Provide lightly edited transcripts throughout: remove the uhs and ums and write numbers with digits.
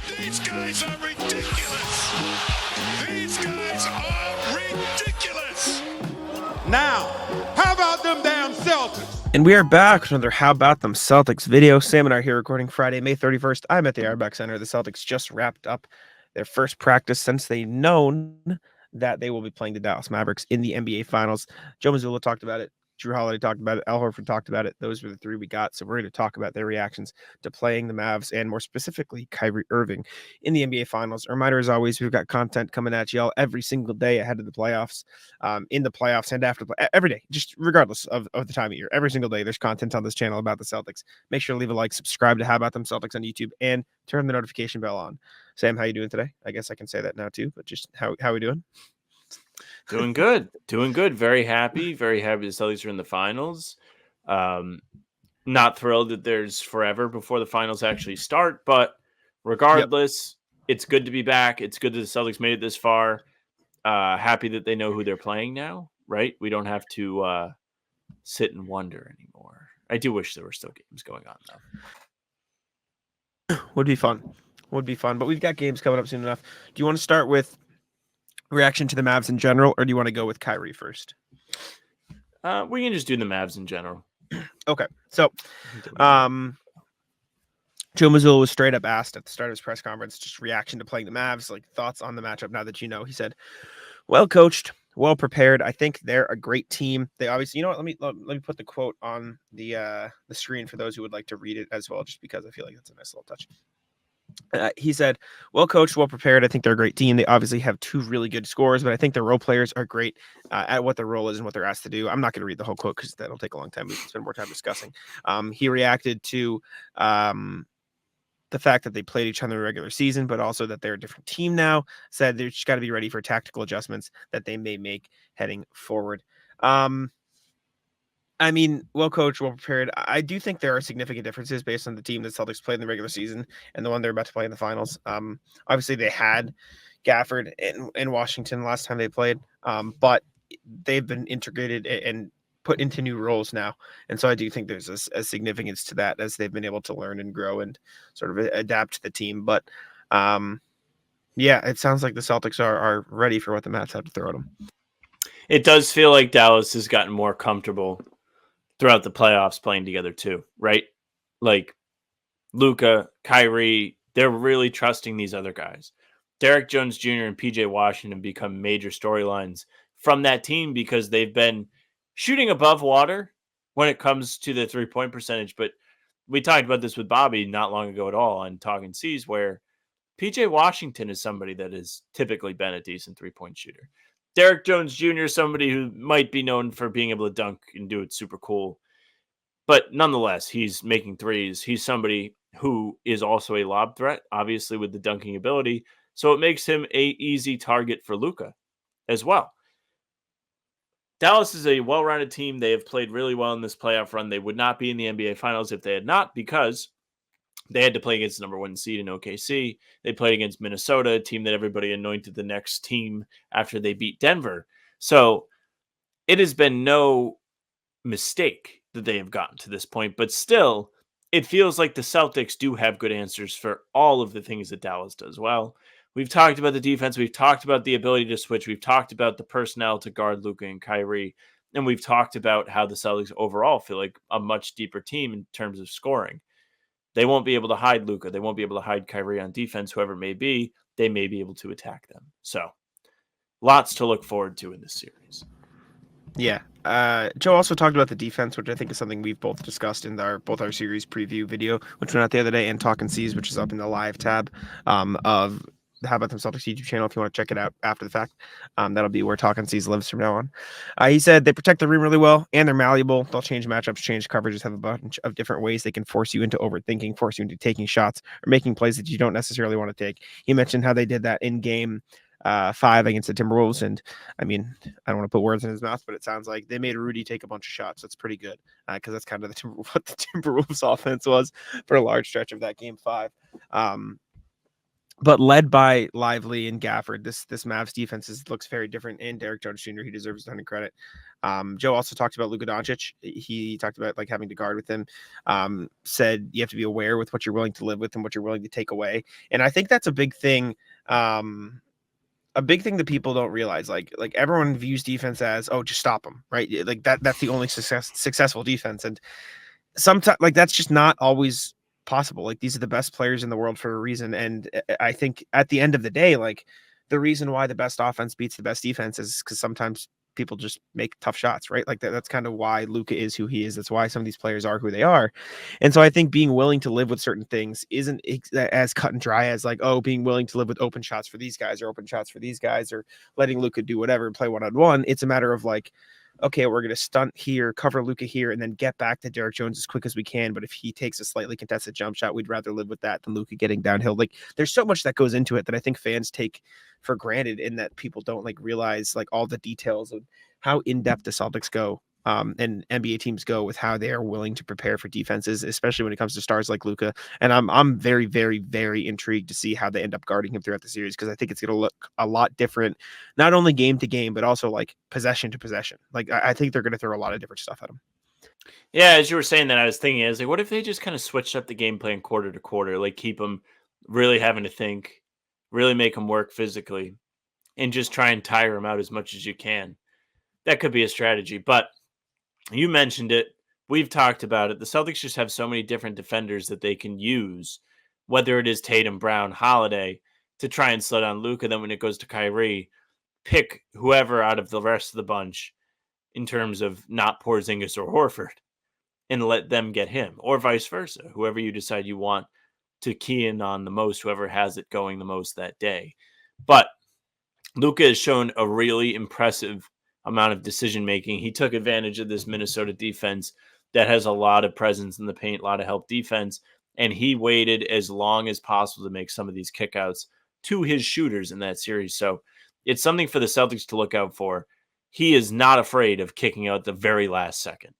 These guys are ridiculous. These guys are ridiculous. Now, how about them damn Celtics? And we are back with another How About Them Celtics video. Sam and I are here recording Friday, May 31st. I'm at the Airbag Center. The Celtics just wrapped up their first practice since they've known that they will be playing the Dallas Mavericks in the NBA Finals. Joe Mazzulla talked about it. Drew Holiday talked about it. Al Horford talked about it. Those were the three we got. So we're going to talk about their reactions to playing the Mavs and more specifically Kyrie Irving in the NBA Finals. A reminder, as always, we've got content coming at y'all every single day ahead of the playoffs, in the playoffs and after every day, just regardless of the time of year. Every single day, there's content on this channel about the Celtics. Make sure to leave a like, subscribe to How About Them Celtics on YouTube, and turn the notification bell on. Sam, how you doing today? I guess I can say that now too, but just how we doing? Doing good. Very happy. The Celtics are in the finals. Not thrilled that there's forever before the finals actually start, but regardless, It's good to be back. It's good that the Celtics made it this far. Happy that they know who they're playing now, right? We don't have to sit and wonder anymore. I do wish there were still games going on, though. Would be fun, but we've got games coming up soon enough. Do you want to start with reaction to the Mavs in general, or do you want to go with Kyrie first? We can just do the Mavs in general. Okay. So, Joe Mazzulla was straight up asked at the start of his press conference, just reaction to playing the Mavs, like thoughts on the matchup now that you know. He said, well coached, well prepared. I think they're a great team. They obviously, you know what, let me put the quote on the screen for those who would like to read it as well, just because I feel like that's a nice little touch. He said, well coached, well prepared. I think they're a great team. They obviously have two really good scorers, but I think their role players are great at what their role is and what they're asked to do. I'm not going to read the whole quote because that'll take a long time. We can spend more time discussing. He reacted to the fact that they played each other in the regular season, but also that they're a different team now. Said they've just got to be ready for tactical adjustments that they may make heading forward. I mean, well coached, well prepared. I do think there are significant differences based on the team that Celtics played in the regular season and the one they're about to play in the finals. Obviously, they had Gafford in Washington last time they played, but they've been integrated and put into new roles now. And so I do think there's a significance to that as they've been able to learn and grow and sort of adapt to the team. But yeah, it sounds like the Celtics are ready for what the Mavs have to throw at them. It does feel like Dallas has gotten more comfortable throughout the playoffs playing together too, right? Like Luka, Kyrie, they're really trusting these other guys. Derek Jones Jr. and PJ Washington become major storylines from that team because they've been shooting above water when it comes to the 3-point percentage. But we talked about this with Bobby not long ago at all on Talking C's, where PJ Washington is somebody that has typically been a decent 3-point shooter. Derek Jones Jr. is somebody who might be known for being able to dunk and do it super cool. But nonetheless, he's making threes. He's somebody who is also a lob threat, obviously with the dunking ability. So it makes him an easy target for Luka as well. Dallas is a well-rounded team. They have played really well in this playoff run. They would not be in the NBA Finals if they had not, because they had to play against the number 1 seed in OKC. They played against Minnesota, a team that everybody anointed the next team after they beat Denver. So it has been no mistake that they have gotten to this point. But still, it feels like the Celtics do have good answers for all of the things that Dallas does well. We've talked about the defense. We've talked about the ability to switch. We've talked about the personnel to guard Luka and Kyrie. And we've talked about how the Celtics overall feel like a much deeper team in terms of scoring. They won't be able to hide Luka. They won't be able to hide Kyrie on defense, whoever it may be. They may be able to attack them. So lots to look forward to in this series. Yeah. Joe also talked about the defense, which I think is something we've both discussed in both our series preview video, which went out the other day, and Talking C's, which is up in the live tab of the How About Them Celtics YouTube channel if you want to check it out after the fact. That'll be where Talking C's lives from now on. He said they protect the rim really well, and they're malleable. They'll change matchups, change coverages, have a bunch of different ways they can force you into overthinking, force you into taking shots, or making plays that you don't necessarily want to take. He mentioned how they did that in game 5 against the Timberwolves. And I mean, I don't want to put words in his mouth, but it sounds like they made Rudy take a bunch of shots. That's pretty good because that's kind of what the Timberwolves offense was for a large stretch of that game 5. But led by Lively and Gafford, this Mavs defense looks very different. And Derek Jones Jr., he deserves a ton of credit. Joe also talked about Luka Doncic. He talked about like having to guard with him. Said you have to be aware with what you're willing to live with and what you're willing to take away. And I think that's a big thing. A big thing that people don't realize. Like everyone views defense as, oh, just stop them, right? Like that's the only successful defense. And sometimes like that's just not always possible. Like these are the best players in the world for a reason. And I think at the end of the day, like the reason why the best offense beats the best defense is because sometimes people just make tough shots, right? Like that's kind of why Luka is who he is. That's why some of these players are who they are. And so I think being willing to live with certain things isn't as cut and dry as like, oh, being willing to live with open shots for these guys or open shots for these guys or letting Luka do whatever and play one-on-one. It's a matter of like, okay, we're going to stunt here, cover Luka here, and then get back to Derek Jones as quick as we can. But if he takes a slightly contested jump shot, we'd rather live with that than Luka getting downhill. Like there's so much that goes into it that I think fans take for granted in that people don't like realize like all the details of how in-depth the Celtics go. And NBA teams go with how they are willing to prepare for defenses, especially when it comes to stars like Luka. And I'm very, very, very intrigued to see how they end up guarding him throughout the series because I think it's going to look a lot different, not only game to game, but also like possession to possession. Like I think they're going to throw a lot of different stuff at him. Yeah, as you were saying that, I was thinking, I was like, what if they just kind of switched up the game plan quarter to quarter, like keep them really having to think, really make them work physically, and just try and tire them out as much as you can. That could be a strategy, but you mentioned it. We've talked about it. The Celtics just have so many different defenders that they can use, whether it is Tatum, Brown, Holiday, to try and slow down Luka. Then when it goes to Kyrie, pick whoever out of the rest of the bunch in terms of not Porzingis or Horford and let them get him, or vice versa. Whoever you decide you want to key in on the most, whoever has it going the most that day. But Luka has shown a really impressive amount of decision making. He took advantage of this Minnesota defense that has a lot of presence in the paint, a lot of help defense, and he waited as long as possible to make some of these kickouts to his shooters in that series. So it's something for the Celtics to look out for. He is not afraid of kicking out the very last second.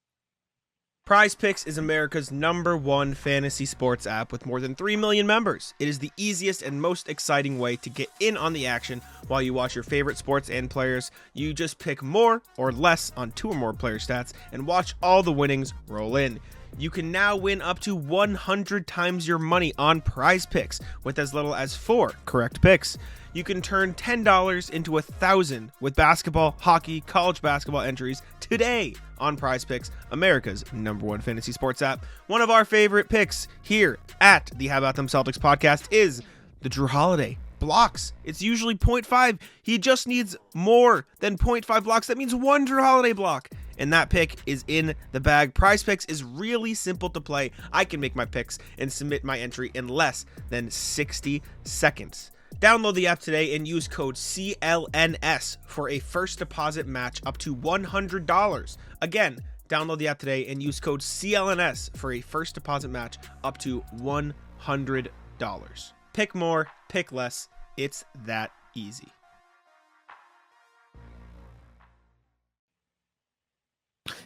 Prize Picks is America's #1 fantasy sports app with more than 3 million members. It is the easiest and most exciting way to get in on the action while you watch your favorite sports and players. You just pick more or less on 2 or more player stats and watch all the winnings roll in. You can now win up to 100 times your money on Prize Picks with as little as 4 correct picks. You can turn $10 into 1,000 with basketball, hockey, college basketball entries today on Prize Picks, America's #1 fantasy sports app. One of our favorite picks here at the How About Them Celtics podcast is the Drew Holiday blocks. It's usually 0.5. He just needs more than 0.5 blocks. That means 1 Drew Holiday block. And that pick is in the bag. Prize Picks is really simple to play. I can make my picks and submit my entry in less than 60 seconds. Download the app today and use code CLNS for a first deposit match up to $100. Again, download the app today and use code CLNS for a first deposit match up to $100. Pick more, pick less. It's that easy.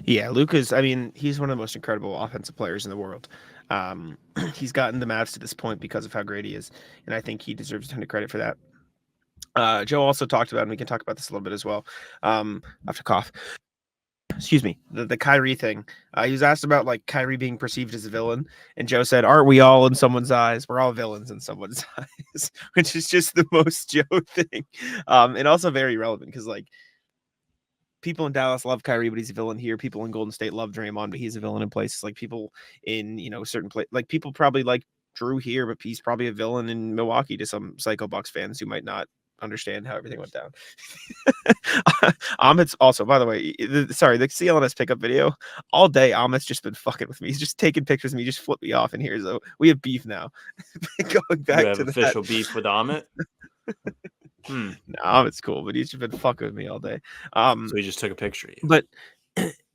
Yeah, Luka's, I mean, he's one of the most incredible offensive players in the world. He's gotten the Mavs to this point because of how great he is, and I think he deserves a ton of credit for that. Joe also talked about, and we can talk about this a little bit as well. I have to cough. Excuse me, the Kyrie thing. He was asked about like Kyrie being perceived as a villain, and Joe said, "Aren't we all in someone's eyes? We're all villains in someone's eyes," which is just the most Joe thing, and also very relevant because like people in Dallas love Kyrie, but he's a villain here. People in Golden State love Draymond, but he's a villain in places. Like people in certain place, like people probably like Drew here, but he's probably a villain in Milwaukee to some Psycho Bucks fans who might not understand how everything went down. Amit's also, by the way, the CLNS pickup video all day. Amit's just been fucking with me. He's just taking pictures of me, just flip me off. And here's we have beef now. Going back you have to official beef with Amit. No, Amit's cool, but he's just been fucking with me all day. So he just took a picture of you. But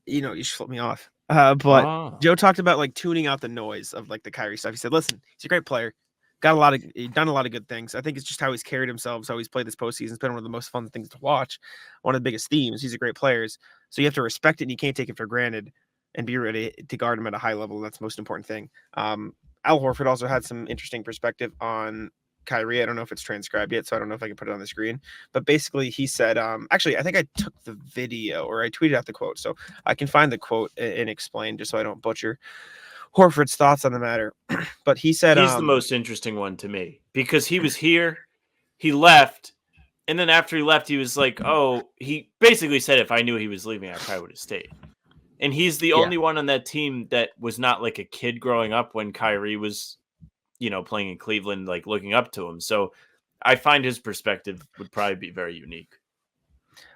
you just flip me off. But Joe talked about like tuning out the noise of like the Kyrie stuff. He said, "Listen, he's a great player. He's done a lot of good things. I think it's just how he's carried himself, how he's played this postseason. It's been one of the most fun things to watch. One of the biggest themes. He's a great player. So you have to respect it and you can't take it for granted and be ready to guard him at a high level. That's the most important thing." Al Horford also had some interesting perspective on Kyrie. I don't know if it's transcribed yet, so I don't know if I can put it on the screen. But basically, he said, actually, I think I took the video or I tweeted out the quote, so I can find the quote and explain just so I don't butcher Horford's thoughts on the matter. But he said, He's the most interesting one to me because he was here, he left, and then after he left, he was like, "Oh," he basically said, "If I knew he was leaving, I probably would have stayed." And he's the only one on that team that was not like a kid growing up when Kyrie was, playing in Cleveland, like looking up to him. So I find his perspective would probably be very unique.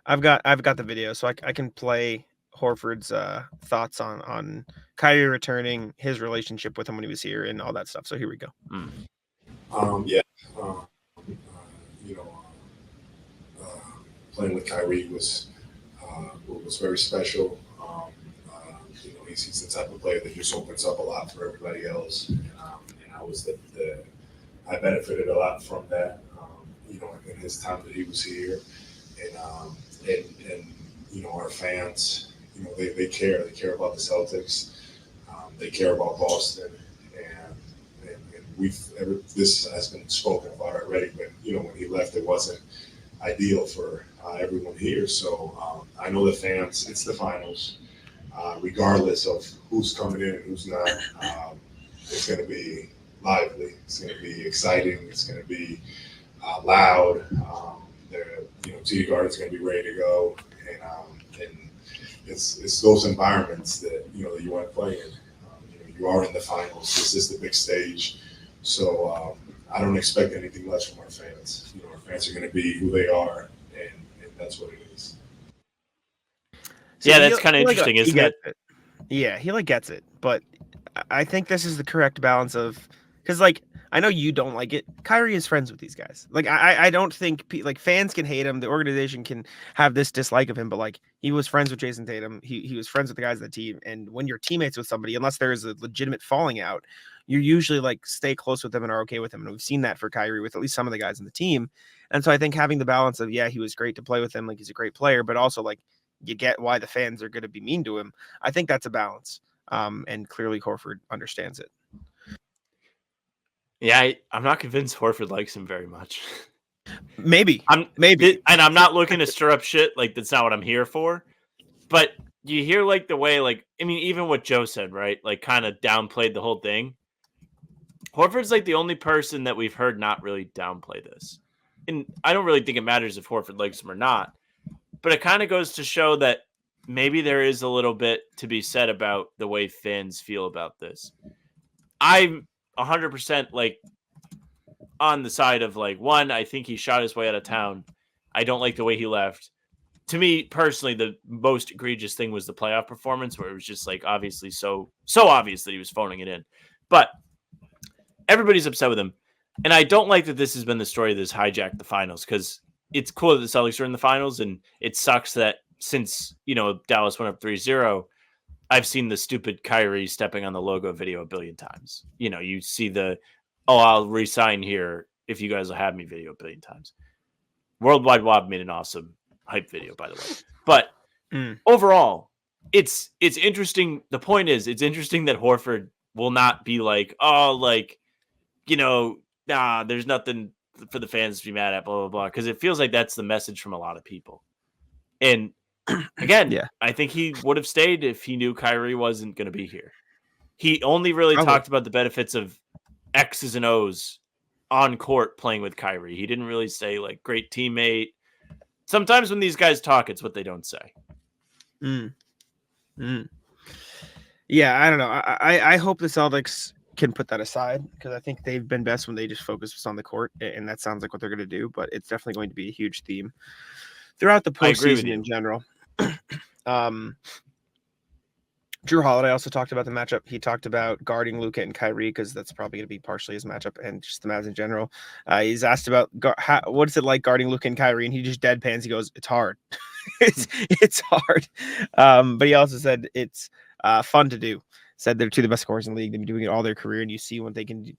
I've got the video, so I can play Horford's thoughts on Kyrie returning, his relationship with him when he was here, and all that stuff. So here we go. Yeah. Playing with Kyrie was very special. He's the type of player that just opens up a lot for everybody else, and I benefited a lot from that. In his time that he was here, and our fans, they care. They care about the Celtics. They care about Boston, and this has been spoken about already. But when he left, it wasn't ideal for everyone here. So I know the fans. It's the finals. Regardless of who's coming in and who's not, it's going to be lively. It's going to be exciting. It's going to be loud. TD Garden's going to be ready to go, and it's those environments that you want to play in. You are in the finals. This is the big stage, so I don't expect anything less from our fans. Our fans are going to be who they are, and that's what it is. So yeah, that's kind of interesting, isn't it? Yeah, he gets it, but I think this is the correct balance of, because I know you don't like it. Kyrie is friends with these guys. I don't think fans can hate him. The organization can have this dislike of him, but he was friends with Jason Tatum. He was friends with the guys on the team. And when you're teammates with somebody, unless there is a legitimate falling out, you usually stay close with them and are okay with them. And we've seen that for Kyrie with at least some of the guys on the team. And so I think having the balance of, he was great to play with him. He's a great player, but also you get why the fans are going to be mean to him. I think that's a balance. And clearly Horford understands it. Yeah, I'm not convinced Horford likes him very much. Maybe. And I'm not looking to stir up shit. That's not what I'm here for. But you hear the way, even what Joe said, right? Kind of downplayed the whole thing. Horford's the only person that we've heard not really downplay this. And I don't really think it matters if Horford likes him or not. But it kind of goes to show that maybe there is a little bit to be said about the way fans feel about this. I'm 100% on the side of one, I think he shot his way out of town. I don't like the way he left. To me personally, the most egregious thing was the playoff performance, where it was just obviously so obvious that he was phoning it in. But everybody's upset with him. And I don't like that this has been the story that's hijacked the finals, because it's cool that the Celtics are in the finals, and it sucks that since, Dallas went up 3-0, I've seen the stupid Kyrie stepping on the logo video a billion times. You see the, I'll re-sign here if you guys will have me video a billion times. Worldwide Wob made an awesome hype video, by the way. But overall, it's interesting. The point is, it's interesting that Horford will not be there's nothing for the fans to be mad at, blah, blah, blah. Because it feels like that's the message from a lot of people. And again, I think he would have stayed if he knew Kyrie wasn't going to be here. He only really talked about the benefits of X's and O's on court playing with Kyrie. He didn't really say great teammate. Sometimes when these guys talk, it's what they don't say. Yeah, I don't know. I hope the Celtics can put that aside, because I think they've been best when they just focus on the court, and that sounds like what they're going to do. But it's definitely going to be a huge theme throughout the postseason in general. Drew Holiday also talked about the matchup. He talked about guarding Luka and Kyrie, because that's probably going to be partially his matchup, and just the Mavs in general. He's asked about what is it like guarding Luka and Kyrie, and he just deadpans. He goes, "It's hard. it's hard." But he also said it's fun to do. Said they're two of the best scorers in the league. They've been doing it all their career, and you see what they can,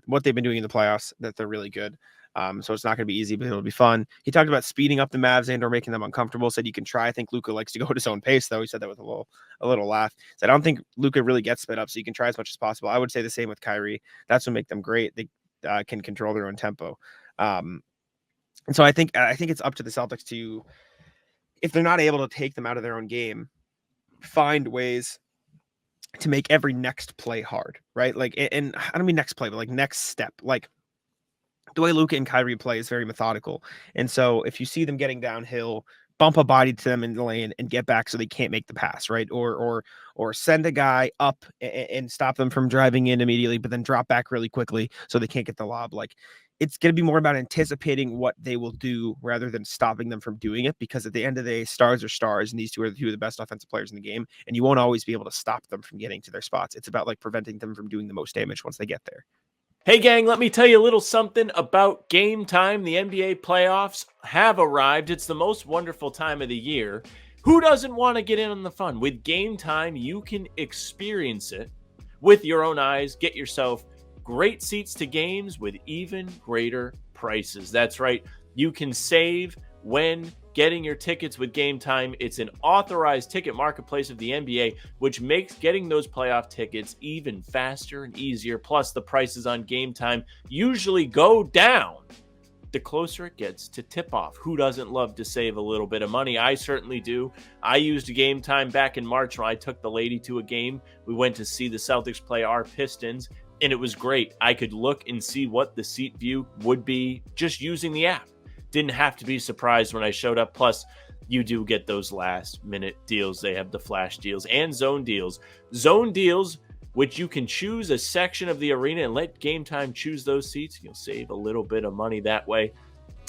what they've been doing in the playoffs, that they're really good. So it's not going to be easy, but it'll be fun. He talked about speeding up the Mavs and or making them uncomfortable. Said you can try. I think Luka likes to go at his own pace, though. He said that with a little laugh. Said I don't think Luka really gets sped up, so you can try as much as possible. I would say the same with Kyrie. That's what make them great. can control their own tempo. And so I think it's up to the Celtics to, if they're not able to take them out of their own game, find ways to make every next play hard, right? Like, and I don't mean next play, but like next step. Like the way Luka and Kyrie play is very methodical. And so if you see them getting downhill, bump a body to them in the lane and get back so they can't make the pass, right? Or send a guy up and stop them from driving in immediately, but then drop back really quickly so they can't get the lob. Like, it's going to be more about anticipating what they will do rather than stopping them from doing it, because at the end of the day, stars are stars, and these two are the two of the best offensive players in the game, and you won't always be able to stop them from getting to their spots. It's about like preventing them from doing the most damage once they get there. Hey, gang, let me tell you a little something about Game Time. The NBA playoffs have arrived. It's the most wonderful time of the year. Who doesn't want to get in on the fun? With Game Time, you can experience it with your own eyes. Get yourself great seats to games with even greater prices. That's right. You can save when getting your tickets with Game Time. It's an authorized ticket marketplace of the NBA, which makes getting those playoff tickets even faster and easier. Plus, the prices on Game Time usually go down the closer it gets to tip-off. Who doesn't love to save a little bit of money? I certainly do. I used Game Time back in March when I took the lady to a game. We went to see the Celtics play our Pistons, and it was great. I could look and see what the seat view would be just using the app. Didn't have to be surprised when I showed up. Plus, you do get those last-minute deals. They have the flash deals and zone deals. Zone deals, which you can choose a section of the arena and let Game Time choose those seats. You'll save a little bit of money that way.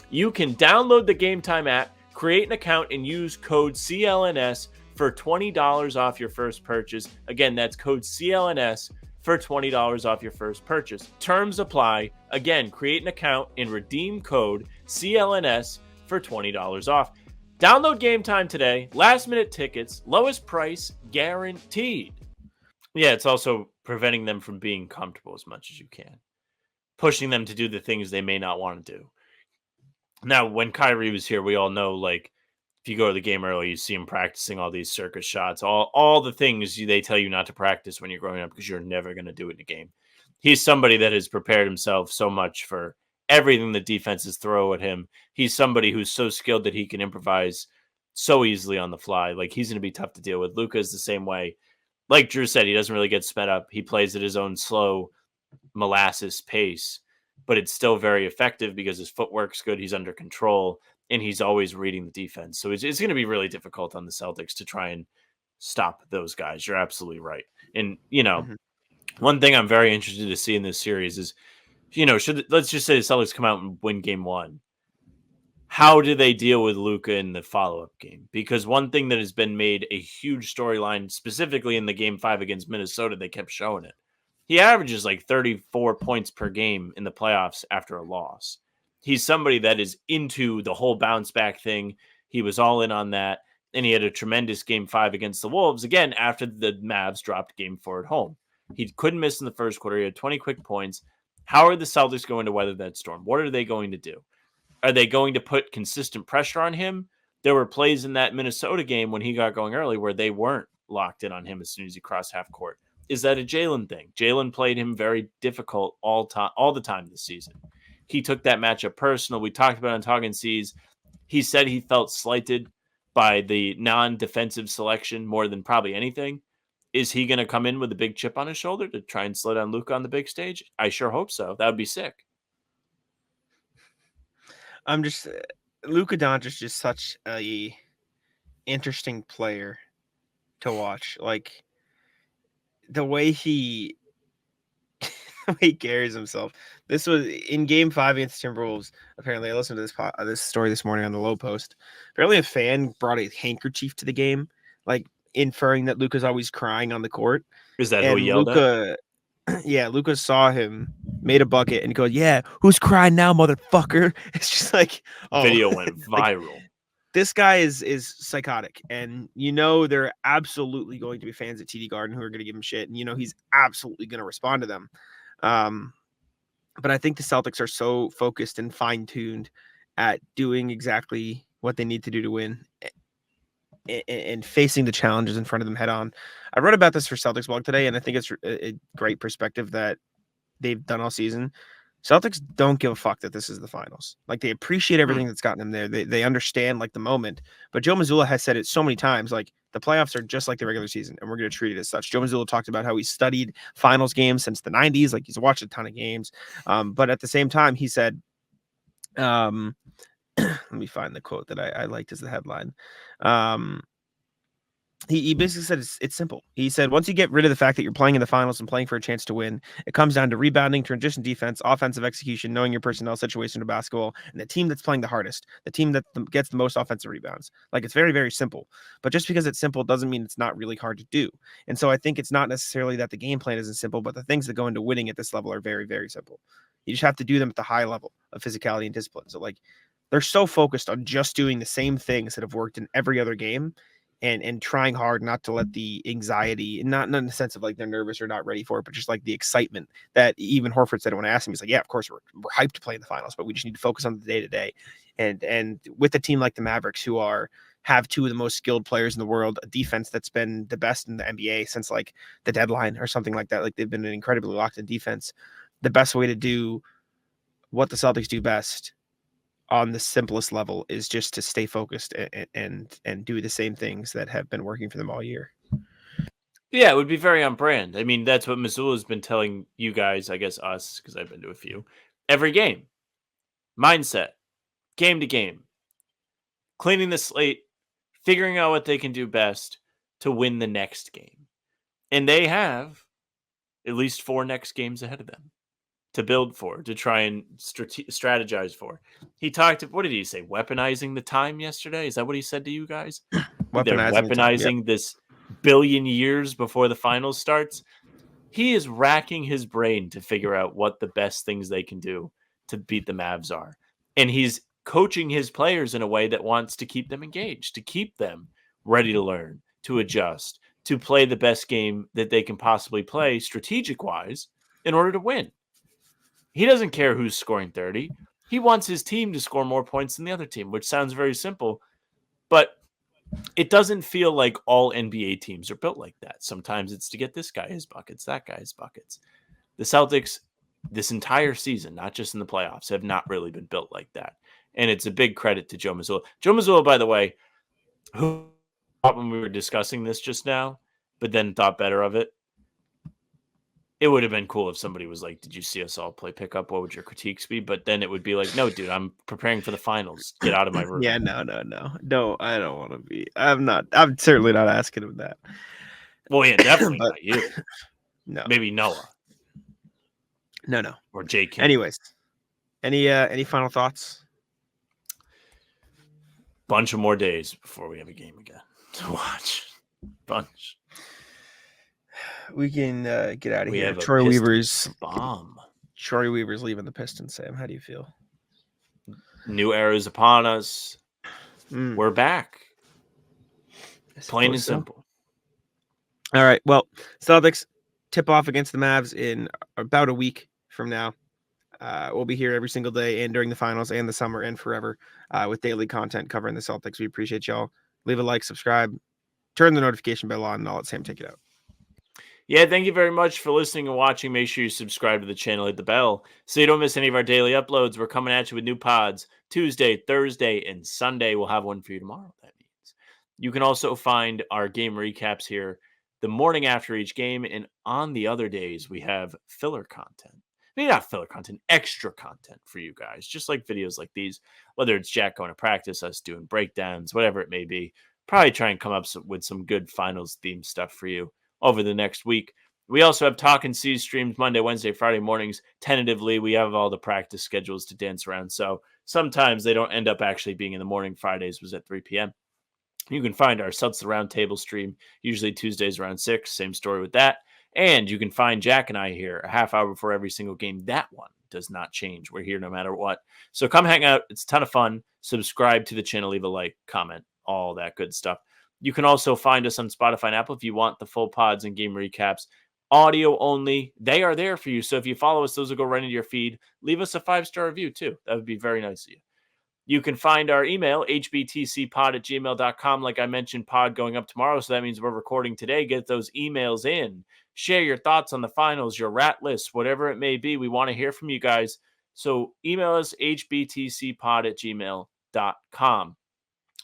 You can download the Game Time app, create an account, and use code CLNS for $20 off your first purchase. Again, that's code CLNS for $20 off your first purchase. Terms apply. Again, create an account and redeem code CLNS for $20 off. Download Game Time today. Last minute tickets, lowest price guaranteed. Yeah, it's also preventing them from being comfortable as much as you can. Pushing them to do the things they may not want to do. Now, when Kyrie was here, we all know, like, if you go to the game early, you see him practicing all these circus shots, all the things they tell you not to practice when you're growing up because you're never going to do it in a game. He's somebody that has prepared himself so much for everything the defenses throw at him. He's somebody who's so skilled that he can improvise so easily on the fly. Like, he's going to be tough to deal with. Luka is the same way. Like Drew said, he doesn't really get sped up. He plays at his own slow molasses pace, but it's still very effective because his footwork's good. He's under control, and he's always reading the defense. So it's going to be really difficult on the Celtics to try and stop those guys. You're absolutely right. And, one thing I'm very interested to see in this series is, let's just say the Celtics come out and win game one. How do they deal with Luka in the follow-up game? Because one thing that has been made a huge storyline, specifically in the game 5 against Minnesota, they kept showing it. He averages like 34 points per game in the playoffs after a loss. He's somebody that is into the whole bounce back thing. He was all in on that. And he had a tremendous game 5 against the Wolves, again, after the Mavs dropped game 4 at home. He couldn't miss in the first quarter. He had 20 quick points. How are the Celtics going to weather that storm? What are they going to do? Are they going to put consistent pressure on him? There were plays in that Minnesota game when he got going early where they weren't locked in on him as soon as he crossed half court. Is that a Jalen thing? Jalen played him very difficult all the time this season. He took that matchup personal. We talked about it on Talking C's. He said he felt slighted by the non-defensive selection more than probably anything. Is he going to come in with a big chip on his shoulder to try and slow down Luka on the big stage? I sure hope so. That would be sick. Luka Doncic is just such a interesting player to watch. Like, the way he carries himself. This was in game 5 against Timberwolves. Apparently, I listened to this story this morning on the Low Post. Apparently, a fan brought a handkerchief to the game, like inferring that Luka's always crying on the court. Is that who he yelled at? Yeah, Luka saw him, made a bucket, and goes, "Yeah, who's crying now, motherfucker?" It's just like, oh, video went viral. Like, this guy is psychotic, and they're absolutely going to be fans at TD Garden who are going to give him shit, and he's absolutely going to respond to them. But I think the Celtics are so focused and fine-tuned at doing exactly what they need to do to win and facing the challenges in front of them head on. I wrote about this for Celtics blog today, and I think it's a great perspective that they've done all season. Celtics don't give a fuck that this is the finals. Like, they appreciate everything that's gotten them there. They understand, like, the moment. But Joe Mazzulla has said it so many times, like, the playoffs are just like the regular season, and we're going to treat it as such. Joe Mazzulla talked about how he studied finals games since the 90s. Like, he's watched a ton of games. But at the same time, he said, let me find the quote that I liked as the headline. He basically said it's simple. He said, once you get rid of the fact that you're playing in the finals and playing for a chance to win, it comes down to rebounding, transition defense, offensive execution, knowing your personnel situation in basketball, and the team that's playing the hardest, the team that gets the most offensive rebounds. Like, it's very, very simple. But just because it's simple doesn't mean it's not really hard to do. And so I think it's not necessarily that the game plan isn't simple, but the things that go into winning at this level are very, very simple. You just have to do them at the high level of physicality and discipline. So, like, they're so focused on just doing the same things that have worked in every other game, and trying hard not to let the anxiety, not in the sense of like they're nervous or not ready for it, but just like the excitement that even Horford said when I asked him. He's like, yeah, of course we're hyped to play in the finals, but we just need to focus on the day to day. And with a team like the Mavericks, who have two of the most skilled players in the world, a defense that's been the best in the NBA since like the deadline or something like that. Like, they've been an incredibly locked in defense. The best way to do what the Celtics do best on the simplest level is just to stay focused and do the same things that have been working for them all year. Yeah, it would be very on brand. I mean, that's what Mazzulla's been telling you guys, I guess us, because I've been to a few, every game. Mindset, game to game, cleaning the slate, figuring out what they can do best to win the next game. And they have at least 4 next games ahead of them to build for, to try and strategize for. He talked, what did he say? Weaponizing the time yesterday? Is that what he said to you guys? They're weaponizing this billion years before the finals starts. He is racking his brain to figure out what the best things they can do to beat the Mavs are. And he's coaching his players in a way that wants to keep them engaged, to keep them ready to learn, to adjust, to play the best game that they can possibly play strategic-wise in order to win. He doesn't care who's scoring 30. He wants his team to score more points than the other team, which sounds very simple, but it doesn't feel like all NBA teams are built like that. Sometimes it's to get this guy his buckets, that guy his buckets. The Celtics, this entire season, not just in the playoffs, have not really been built like that. And it's a big credit to Joe Mazzulla. Joe Mazzulla, by the way, who thought when we were discussing this just now, but then thought better of it, it would have been cool if somebody was like, did you see us all play pickup? What would your critiques be? But then it would be like, no, dude, I'm preparing for the finals. Get out of my room. Yeah, no. No, I don't want to be. I'm certainly not asking him that. Well, yeah, definitely not you. No. Maybe Noah. No. Or Jake. Anyways, any final thoughts? Bunch of more days before we have a game again to watch. Bunch. We can get out of We here. have a Troy Pistons bomb. Troy Weaver's leaving the Pistons, Sam. How do you feel? New era is upon us. We're back. Plain and so. simple. All right. Well, Celtics tip off against the Mavs in about a week from now. We'll be here every single day and during the finals and the summer and forever with daily content covering the Celtics. We appreciate y'all. Leave a like, subscribe, turn the notification bell on, and I'll let Sam take it out. Yeah, thank you very much for listening and watching. Make sure you subscribe to the channel, hit the bell, so you don't miss any of our daily uploads. We're coming at you with new pods Tuesday, Thursday, and Sunday. We'll have one for you tomorrow, that means. You can also find our game recaps here the morning after each game, and on the other days, we have filler content. Maybe not filler content, extra content for you guys, just like videos like these, whether it's Jack going to practice, us doing breakdowns, whatever it may be. Probably try and come up with some good finals themed stuff for you over the next week. We also have Talk and See streams Monday, Wednesday, Friday mornings. Tentatively, we have all the practice schedules to dance around, so sometimes they don't end up actually being in the morning. Fridays was at 3 p.m. You can find our Celtics Roundtable stream, usually Tuesdays around 6. Same story with that. And you can find Jack and I here a half hour before every single game. That one does not change. We're here no matter what. So come hang out. It's a ton of fun. Subscribe to the channel, leave a like, comment, all that good stuff. You can also find us on Spotify and Apple if you want the full pods and game recaps. Audio only. They are there for you. So if you follow us, those will go right into your feed. Leave us a 5-star review too. That would be very nice of you. You can find our email, hbtcpod@gmail.com. Like I mentioned, pod going up tomorrow. So that means we're recording today. Get those emails in. Share your thoughts on the finals, your rat list, whatever it may be. We want to hear from you guys. So email us hbtcpod@gmail.com.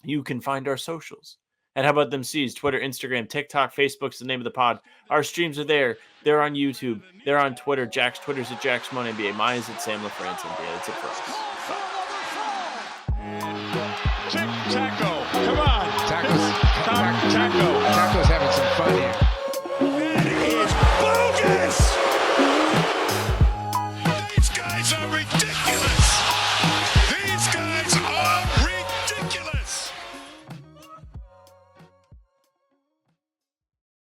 You can find our socials. And how about them C's? Twitter, Instagram, TikTok, Facebook's the name of the pod. Our streams are there. They're on YouTube. They're on Twitter. Jack's Twitter's at JackSmonNBA. Mine is at Sam LaFrance NBA. That's it for us. Tic-tac-toe. Come on.